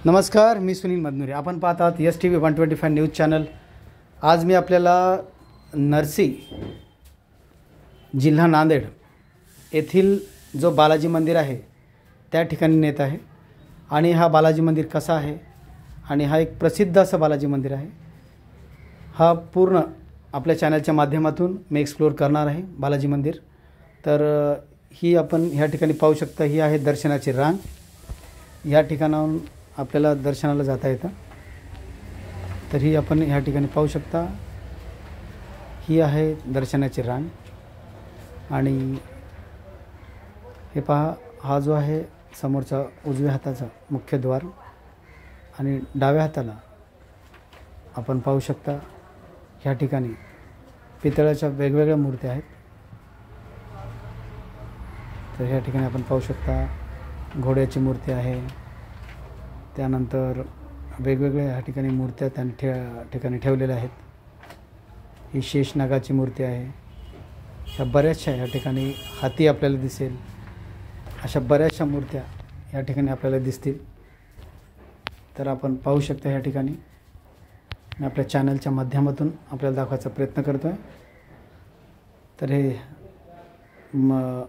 नमस्कार, मी सुनील मदनुरे. आपण पाहत आहात STV 125 न्यूज चॅनल. आज मी आपल्याला नरसी, जिल्हा नांदेड येथील जो बालाजी मंदिर आहे त्या ठिकाणी नेत आहे. आणि हा बालाजी मंदिर कसा आहे आणि हा एक प्रसिद्ध असं बालाजी मंदिर आहे. हा पूर्ण आपल्या चॅनलच्या माध्यमातून मी एक्सप्लोर करणार आहे बालाजी मंदिर. तर ही आपण ह्या ठिकाणी पाहू शकता. ही आहे दर्शनाची रांग. या ठिकाणाहून आपल्याला दर्शनाला जाता येतं. तर ही आपण ह्या ठिकाणी पाहू शकता. ही आहे दर्शनाची रांग. आणि हे पहा, हा जो आहे समोरचा उजव्या हाताचा मुख्य द्वार आणि डाव्या हाताला आपण पाहू शकता ह्या ठिकाणी पितळाच्या वेगवेगळ्या मूर्त्या आहेत. तर ह्या ठिकाणी आपण पाहू शकता घोड्याची मूर्ती आहे. त्यानंतर वेगवेगळ्या ह्या ठिकाणी मूर्त्या त्या ठिकाणी ठेवलेल्या आहेत. ही शेषनागाची मूर्ती आहे. ह्या बऱ्याचशा ह्या ठिकाणी हाती आपल्याला दिसेल. अशा बऱ्याचशा मूर्त्या या ठिकाणी आपल्याला दिसतील. तर आपण पाहू शकता ह्या ठिकाणी. मी आपल्या चॅनलच्या माध्यमातून आपल्याला दाखवायचा प्रयत्न करतो आहे. तर हे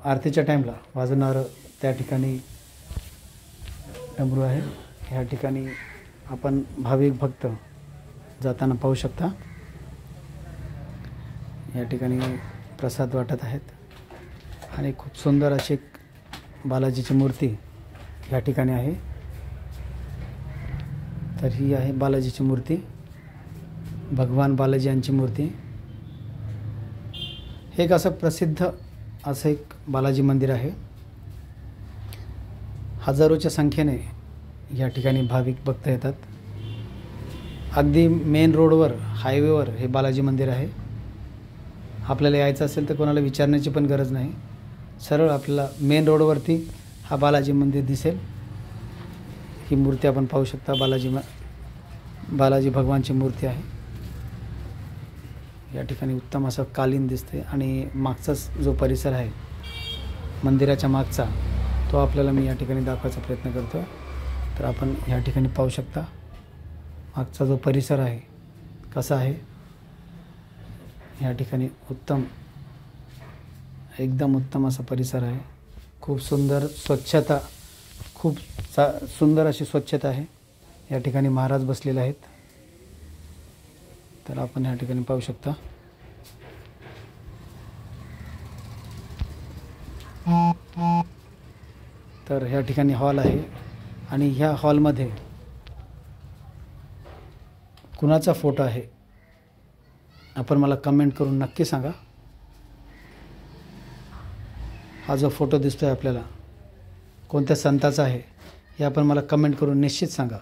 आरतीच्या टाईमला वाजवणारं त्या ठिकाणी डमरू आहे. ह्या ठिकाणी आपण भाविक भक्त जाताना पाहू शकता. या ठिकाणी प्रसाद वाटत आहेत आणि खूप सुंदर अशी एक बालाजीची मूर्ती या ठिकाणी आहे. तर ही आहे बालाजीची मूर्ती, भगवान बालाजी यांची मूर्ती. हे एक असं प्रसिद्ध असं एक बालाजी मंदिर आहे. हजारोच्या संख्येने या ठिकाणी भाविक भक्त येतात. अगदी मेन रोडवर, हायवेवर हे बालाजी मंदिर आहे. आपल्याला यायचं असेल तर कोणाला विचारण्याची पण गरज नाही. सरळ आपल्याला मेन रोडवरती हा बालाजी मंदिर दिसेल. ही मूर्ती आपण पाहू शकता. बालाजी भगवानची मूर्ती आहे. या ठिकाणी उत्तम असं कालीन दिसते आणि मागचाच जो परिसर आहे मंदिराच्या मागचा, तो आपल्याला मी या ठिकाणी दाखवायचा प्रयत्न करतो. तर आपण या ठिकाणी पाहू शकता मागचा जो परिसर आहे कसा आहे. या ठिकाणी एकदम उत्तम असा परिसर आहे. खूप सुंदर स्वच्छता, खूप सुंदर अशी स्वच्छता आहे. या ठिकाणी महाराज बसलेले आहेत. तर आपण या ठिकाणी पाहू शकता. तर ह्या ठिकाणी हॉल आहे आणि ह्या हॉलमध्ये कुणाचा फोटो आहे आपण मला कमेंट करून नक्की सांगा. हा जो फोटो दिसतोय आपल्याला कोणत्या संताचा आहे हे आपण मला कमेंट करून निश्चित सांगा.